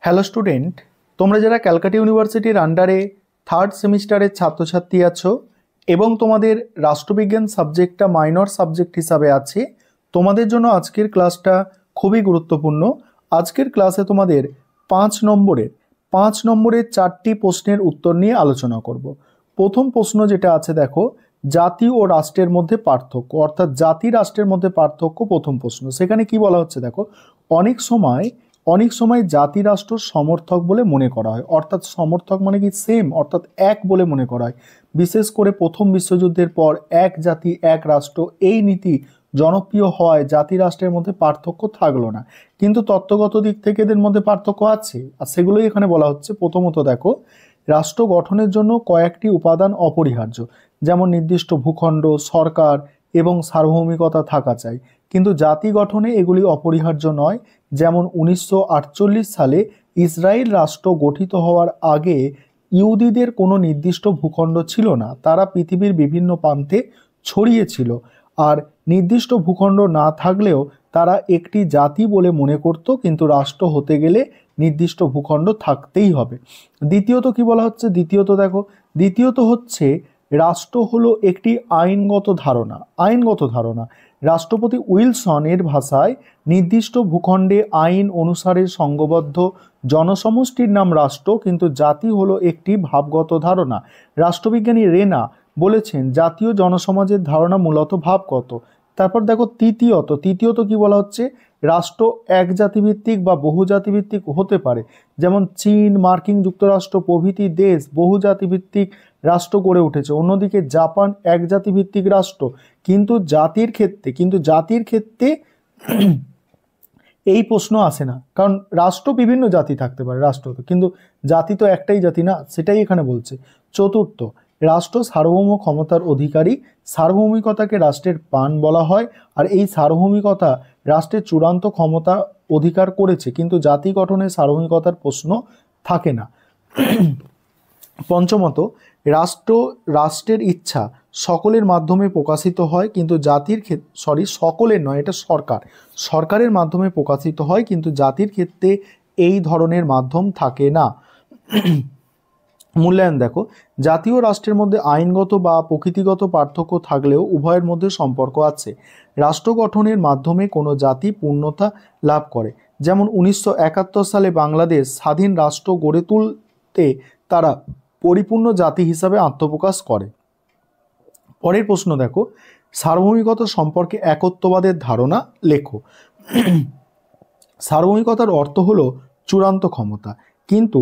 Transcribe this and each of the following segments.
Hello student, তোমরা যারা ক্যালকাটা ইউনিভার্সিটির আন্ডারে থার্ড সেমিস্টারের ছাত্রছাত্রী আছো এবং তোমাদের রাষ্ট্রবিজ্ঞান সাবজেক্টটা মাইনর সাবজেক্ট হিসাবে আছে, তোমাদের জন্য আজকের ক্লাসটা খুবই গুরুত্বপূর্ণ। আজকের ক্লাসে তোমাদের 5 নম্বরের 4টি প্রশ্নের উত্তর নিয়ে আলোচনা করব। প্রথম প্রশ্ন যেটা আছে দেখো, জাতি ও রাষ্ট্রের মধ্যে পার্থক্য, অর্থাৎ জাতি রাষ্ট্রের মধ্যে পার্থক্য। প্রথম প্রশ্ন, সেখানে কি বলা হচ্ছে দেখো, অনেক সময় জাতি রাষ্ট্র সমর্থক বলে মনে করা হয়, অর্থাৎ সমর্থক মানে কি সেম, অর্থাৎ এক বলে মনে করা হয়। বিশেষ করে প্রথম বিশ্বযুদ্ধের পর এক জাতি এক রাষ্ট্র এই নীতি জনপ্রিয় হওয়ায় জাতি রাষ্ট্রের মধ্যে পার্থক্য থাকলো না, কিন্তু তত্ত্বগত দিক থেকে এদের মধ্যে পার্থক্য আছে, আর সেগুলোই এখানে বলা হচ্ছে। প্রথমত দেখো, রাষ্ট্র গঠনের জন্য কয়েকটি উপাদান অপরিহার্য, যেমন নির্দিষ্ট ভূখণ্ড, সরকার এবং সার্বভৌমিকতা থাকা চাই, কিন্তু জাতি গঠনে এগুলি অপরিহার্য নয়। যেমন 1948 সালে ইসরায়েল রাষ্ট্র গঠিত হওয়ার আগে ইহুদিদের কোনো নির্দিষ্ট ভূখণ্ড ছিল না, তারা পৃথিবীর বিভিন্ন প্রান্তে ছড়িয়ে ছিল, আর নির্দিষ্ট ভূখণ্ড না থাকলেও তারা একটি জাতি বলে মনে করত, কিন্তু রাষ্ট্র হতে গেলে নির্দিষ্ট ভূখণ্ড থাকতেই হবে। দ্বিতীয়ত কি বলা হচ্ছে, দ্বিতীয়ত হচ্ছে রাষ্ট্র হলো একটি আইনগত ধারণা। রাষ্ট্রপতি উইলসন এর ভাষায় নির্দিষ্ট ভূখণ্ডে আইন অনুসারে সংঘবদ্ধ জনসমষ্টির নাম রাষ্ট্র, কিন্তু জাতি হলো একটি ভাবগত ধারণা। রাষ্ট্রবিজ্ঞানী রেনা বলেছেন জাতীয় জনসমাজের ধারণা মূলত ভাবগত। তারপর দেখো তৃতীয়ত কি বলা হচ্ছে, রাষ্ট্র এক জাতিভিত্তিক বা বহু জাতিভিত্তিক হতে পারে, যেমন চীন, মার্কিন যুক্তরাষ্ট্র প্রভৃতি দেশ বহু জাতিভিত্তিক রাষ্ট্র গড়ে উঠেছে। অন্যদিকে জাপান এক জাতিভিত্তিক রাষ্ট্র, কিন্তু জাতির ক্ষেত্রে এই প্রশ্ন আসে না, কারণ রাষ্ট্র বিভিন্ন জাতি থাকতে পারে, কিন্তু জাতি তো একটাই জাতি না, সেটাই এখানে বলছে। চতুর্থ, রাষ্ট্র সার্বভৌম ক্ষমতার অধিকারী। সার্বভৌমিকতাকে রাষ্ট্রের প্রাণ বলা হয়, আর এই সার্বভৌমিকতা রাষ্ট্রের চূড়ান্ত ক্ষমতা অধিকার করেছে, কিন্তু জাতি গঠনে সার্বভৌমিকতার প্রশ্ন থাকে না। পঞ্চমত, রাষ্ট্রের ইচ্ছা সকলের মাধ্যমে প্রকাশিত হয়, কিন্তু সকলের নয়, এটা সরকারের মাধ্যমে প্রকাশিত হয়, কিন্তু জাতির ক্ষেত্রে এই ধরনের মাধ্যম থাকে না। মূল্যায়ন দেখো, জাতীয় রাষ্ট্রের মধ্যে আইনগত বা প্রকৃতিগত পার্থক্য থাকলেও উভয়ের মধ্যে সম্পর্ক আছে। রাষ্ট্র গঠনের মাধ্যমে কোনো জাতি পূর্ণতা লাভ করে, যেমন 1971 সালে বাংলাদেশ স্বাধীন রাষ্ট্র গড়ে তুলতে তারা পরিপূর্ণ জাতি হিসাবে আত্মপ্রকাশ করে। পরের প্রশ্ন দেখো, সার্বভৌমিকতা সম্পর্কে একত্ববাদের ধারণা লেখো। সার্বভৌমিকতার অর্থ হলো চূড়ান্ত ক্ষমতা, কিন্তু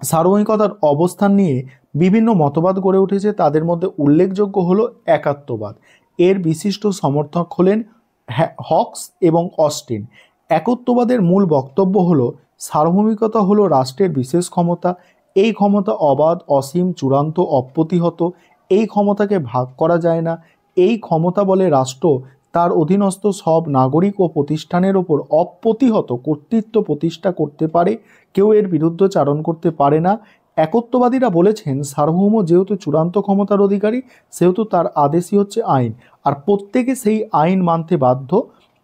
সার্বভৌমিকতার অবস্থান নিয়ে বিভিন্ন মতবাদ গড়ে উঠেছে, তাদের মধ্যে উল্লেখযোগ্য হলো একাত্মবাদ। এর বিশিষ্ট সমর্থক হলেন হক্স এবং অস্টিন। একত্ববাদের মূল বক্তব্য হলো সার্বভৌমিকতা হলো রাষ্ট্রের বিশেষ ক্ষমতা, এই ক্ষমতা অবাধ, অসীম, চূড়ান্ত, অপ্রতিহত, এই ক্ষমতাকে ভাগ করা যায় না। এই ক্ষমতা বলে রাষ্ট্র তার অধীনস্থ সব নাগরিক ও প্রতিষ্ঠানের ওপর অপ্রতিহত কর্তৃত্ব প্রতিষ্ঠা করতে পারে, কেউ এর বিরুদ্ধচারণ করতে পারে না। একত্ববাদীরা বলেছেন সার্বভৌম যেহেতু চূড়ান্ত ক্ষমতার অধিকারী, সেহেতু তার আদেশই হচ্ছে আইন, আর প্রত্যেকে সেই আইন মানতে বাধ্য।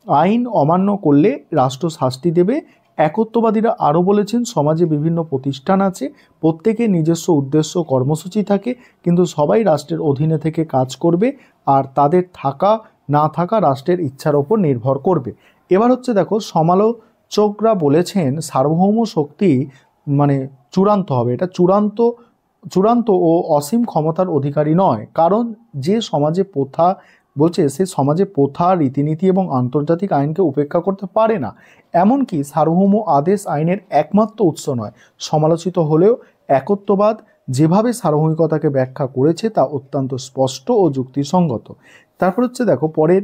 আইন অমান্য করলে রাষ্ট্র শাস্তি দেবে। একত্ববাদীরা আরও বলেছেন সমাজে বিভিন্ন প্রতিষ্ঠান আছে, প্রত্যেকের নিজস্ব উদ্দেশ্য কর্মসূচি থাকে, কিন্তু সবাই রাষ্ট্রের অধীনে থেকে কাজ করবে, আর তাদের থাকা না থাকা রাষ্ট্রের ইচ্ছার ওপর নির্ভর করবে। এবার হচ্ছে দেখো, সমালোচকরা বলেছেন সার্বভৌম শক্তি মানে চূড়ান্ত হবে, এটা চূড়ান্ত ও অসীম ক্ষমতার অধিকারী নয়, কারণ যে সমাজে প্রথা বলছে সে সমাজে প্রথা, রীতিনীতি এবং আন্তর্জাতিক আইনকে উপেক্ষা করতে পারে না। এমনকি সার্বভৌম আদেশ আইনের একমাত্র উৎস নয়। সমালোচিত হলেও একত্ববাদ যেভাবে সার্বভৌমিকতাকে ব্যাখ্যা করেছে তা অত্যন্ত স্পষ্ট ও যুক্তিসঙ্গত। তারপর হচ্ছে দেখো, পরের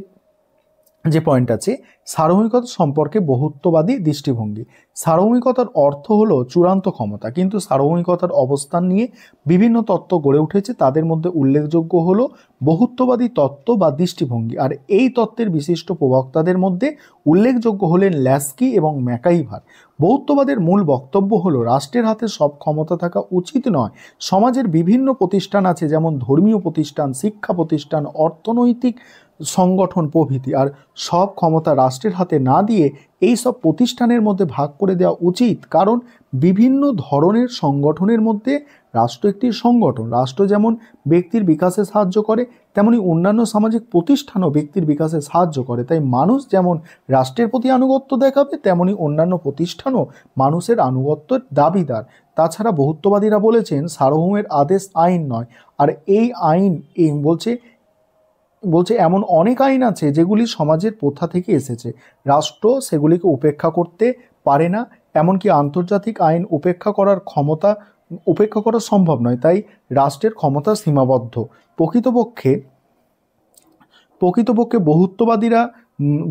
যে পয়েন্ট আছে, সার্বভৌমিকতা সম্পর্কে বহুত্ববাদী দৃষ্টিভঙ্গি। সার্বভৌমিকতার অর্থ হলো চূড়ান্ত ক্ষমতা, কিন্তু সার্বভৌমিকতার অবস্থান নিয়ে বিভিন্ন তত্ত্ব গড়ে উঠেছে, তাদের মধ্যে উল্লেখযোগ্য হলো বহুত্ববাদী তত্ত্ব বা দৃষ্টিভঙ্গি। আর এই তত্ত্বের বিশিষ্ট প্রবক্তাদের মধ্যে উল্লেখযোগ্য হলেন ল্যাস্কি এবং ম্যাকাইভার। বহুত্ববাদের মূল বক্তব্য হলো রাষ্ট্রের হাতে সব ক্ষমতা থাকা উচিত নয়। সমাজের বিভিন্ন প্রতিষ্ঠান আছে, যেমন ধর্মীয় প্রতিষ্ঠান, শিক্ষা প্রতিষ্ঠান, অর্থনৈতিক সংগঠন প্রভৃতি। আর সব ক্ষমতা রাষ্ট্রের হাতে না দিয়ে এই সব প্রতিষ্ঠানের মধ্যে ভাগ করে দেওয়া উচিত, কারণ বিভিন্ন ধরনের সংগঠনের মধ্যে রাষ্ট্র একটি সংগঠন। রাষ্ট্র যেমন ব্যক্তির বিকাশে সাহায্য করে, তেমনি অন্যান্য সামাজিক প্রতিষ্ঠানও ব্যক্তির বিকাশে সাহায্য করে। তাই মানুষ যেমন রাষ্ট্রের প্রতি আনুগত্য দেখাবে, তেমনি অন্যান্য প্রতিষ্ঠানও মানুষের আনুগত্যের দাবিদার। তাছাড়া বহুত্ববাদীরা বলেছেন সার্বভৌমের আদেশ আইন নয়, আর এই আইন বলছে এমন অনেক আইন আছে যেগুলি সমাজের প্রথা থেকে এসেছে, রাষ্ট্র সেগুলিকে উপেক্ষা করতে পারে না, এমনকি আন্তর্জাতিক আইন উপেক্ষা করা সম্ভব নয়। তাই রাষ্ট্রের ক্ষমতা সীমাবদ্ধ। প্রকৃতপক্ষে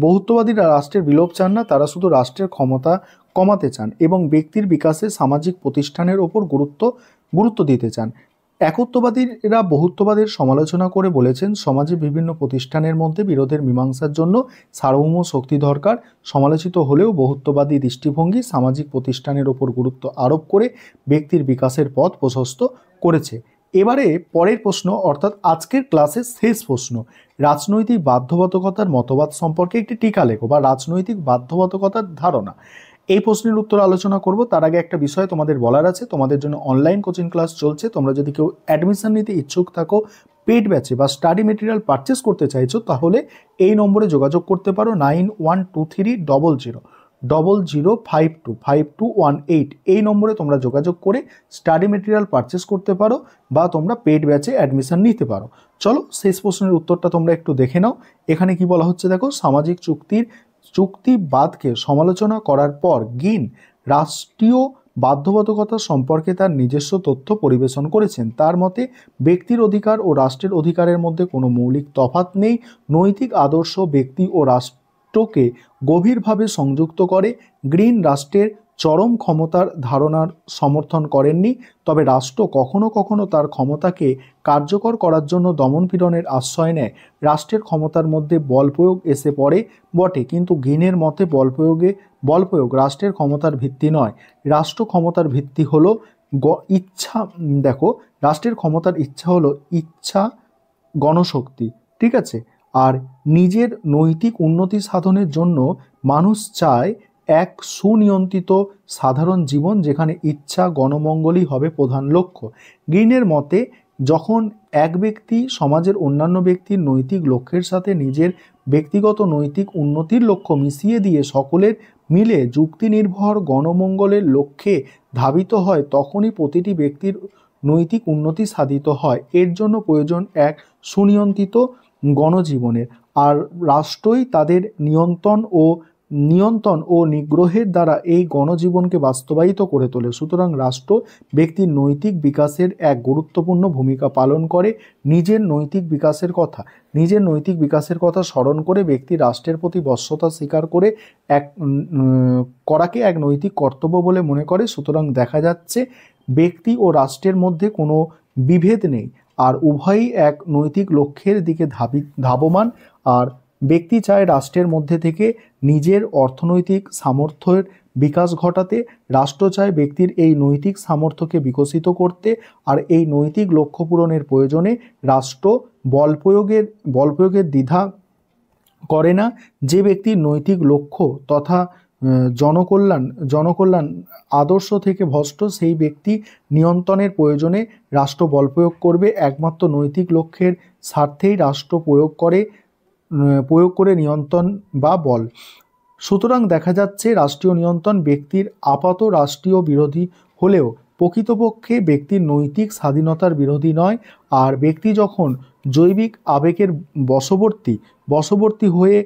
বহুত্ববাদীরা রাষ্ট্রের বিলোপ চান না, তারা শুধু রাষ্ট্রের ক্ষমতা কমাতে চান এবং ব্যক্তির বিকাশে সামাজিক প্রতিষ্ঠানের ওপর গুরুত্ব দিতে চান। একত্ববাদীরা বহুত্ববাদের সমালোচনা করে বলেছেন সমাজে বিভিন্ন প্রতিষ্ঠানের মধ্যে বিরোধের মীমাংসার জন্য সার্বভৌম শক্তি দরকার। সমালোচিত হলেও বহুত্ববাদী দৃষ্টিভঙ্গি সামাজিক প্রতিষ্ঠানের ওপর গুরুত্ব আরোপ করে ব্যক্তির বিকাশের পথ প্রশস্ত করেছে। এবারে পরের প্রশ্ন, অর্থাৎ আজকের ক্লাসের শেষ প্রশ্ন, রাজনৈতিক বাধ্যবাধকতার মতবাদ সম্পর্কে একটি টিকা লেখো, বা রাজনৈতিক বাধ্যবাধকতার ধারণা। এই প্রশ্নের উত্তর আলোচনা করব। তার আগে একটা বিষয় তোমাদের বলার আছে, তোমাদের জন্য অনলাইন কোচিং ক্লাস চলছে। তোমরা যদি কেউ অ্যাডমিশন নিতে ইচ্ছুক থাকো, পেড ব্যাচে বা স্টাডি মেটেরিয়াল পারচেস করতে চাইছো, তাহলে এই নম্বরে যোগাযোগ করতে পারো 91230000525218। এই নম্বরে তোমরা যোগাযোগ করে স্টাডি মেটেরিয়াল পারচেস করতে পারো বা তোমরা পেড ব্যাচে অ্যাডমিশন নিতে পারো। চলো শেষ প্রশ্নের উত্তরটা তোমরা একটু দেখে নাও। এখানে কি বলা হচ্ছে দেখো, সামাজিক চুক্তিবাদকে সমালোচনা করার পর গিন রাষ্ট্রীয় বাধ্যবাধকতা সম্পর্কে তার নিজস্ব তথ্য পরিবেশন করেছেন। তার মতে ব্যক্তির অধিকার ও রাষ্ট্রের অধিকারের মধ্যে কোনো মৌলিক তফাৎ নেই। নৈতিক আদর্শ ব্যক্তি ও রাষ্ট্রকে গভীরভাবে সংযুক্ত করে। গ্রিন রাষ্ট্রের চরম ক্ষমতার ধারণার সমর্থন করেননি, তবে রাষ্ট্র কখনো কখনো তার ক্ষমতাকে কার্যকর করার জন্য দমনপীড়নের আশ্রয় নেয়। রাষ্ট্রের ক্ষমতার মধ্যে বল প্রয়োগ এসে পড়ে বটে, কিন্তু গ্রিনের মতে বল প্রয়োগ রাষ্ট্রের ক্ষমতার ভিত্তি নয়। রাষ্ট্র ক্ষমতার ভিত্তি হলো ইচ্ছা। দেখো, রাষ্ট্রের ক্ষমতার ইচ্ছা হলো গণশক্তি, ঠিক আছে। আর নিজের নৈতিক উন্নতি সাধনের জন্য মানুষ চায় এক সুনিয়ন্ত্রিত সাধারণ জীবন, যেখানে ইচ্ছা গণমঙ্গলই হবে প্রধান লক্ষ্য। গ্রিনের মতে যখন এক ব্যক্তি সমাজের অন্যান্য ব্যক্তির নৈতিক লক্ষ্যের সাথে নিজের ব্যক্তিগত নৈতিক উন্নতির লক্ষ্য মিশিয়ে দিয়ে সকলের মিলে যুক্তি নির্ভর গণমঙ্গলের লক্ষ্যে ধাবিত হয়, তখনই প্রতিটি ব্যক্তির নৈতিক উন্নতি সাধিত হয়। এর জন্য প্রয়োজন এক সুনিয়ন্ত্রিত গণজীবনের, আর রাষ্ট্রই তাদের নিয়ন্ত্রণ ও নিগ্রহের দ্বারা এই গণজীবনকে বাস্তবায়িত করে তোলে। সুতরাং রাষ্ট্র ব্যক্তির নৈতিক বিকাশের এক গুরুত্বপূর্ণ ভূমিকা পালন করে। নিজের নৈতিক বিকাশের কথা স্মরণ করে ব্যক্তি রাষ্ট্রের প্রতি বশ্যতা স্বীকার করাকে এক নৈতিক কর্তব্য বলে মনে করে। সুতরাং দেখা যাচ্ছে ব্যক্তি ও রাষ্ট্রের মধ্যে কোনো বিভেদ নেই, আর উভয়ই এক নৈতিক লক্ষ্যের দিকে ধাবমান। আর ব্যক্তি চায় রাষ্ট্রের মধ্যে থেকে নিজের অর্থনৈতিক সামর্থ্যের বিকাশ ঘটাতে, রাষ্ট্র চায় ব্যক্তির এই নৈতিক সামর্থ্যকে বিকশিত করতে। আর এই নৈতিক লক্ষ্য পূরণের প্রয়োজনে রাষ্ট্র বল প্রয়োগের দ্বিধা করে না। যে ব্যক্তির নৈতিক লক্ষ্য তথা জনকল্যাণ আদর্শ থেকে ভ্রষ্ট, সেই ব্যক্তি নিয়ন্ত্রণের প্রয়োজনে রাষ্ট্র বল প্রয়োগ করবে। একমাত্র নৈতিক লক্ষ্যের স্বার্থেই রাষ্ট্র প্রয়োগ করে নিয়ন্ত্রণ বা বল। সুতরাং দেখা যাচ্ছে রাষ্ট্রীয় নিয়ন্ত্রণ ব্যক্তির আপাত রাষ্ট্রীয় বিরোধী হলেও প্রকৃতপক্ষে ব্যক্তির নৈতিক স্বাধীনতার বিরোধী নয়। আর ব্যক্তি যখন জৈবিক আবেগের বশবর্তী হয়ে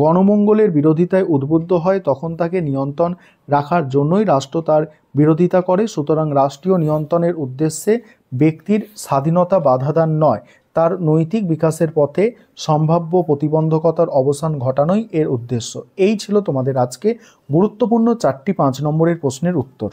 গণমঙ্গলের বিরোধিতায় উদ্বুদ্ধ হয়, তখন তাকে নিয়ন্ত্রণ রাখার জন্যই রাষ্ট্র তার বিরোধিতা করে। সুতরাং রাষ্ট্রীয় নিয়ন্ত্রণের উদ্দেশ্যে ব্যক্তির স্বাধীনতা বাধাদান নয়, তার নৈতিক বিকাশের পথে সম্ভাব্য প্রতিবন্ধকতার অবসান ঘটানোই এর উদ্দেশ্য। এই ছিল তোমাদের আজকে গুরুত্বপূর্ণ 4টি 5 নম্বরের প্রশ্নের উত্তর।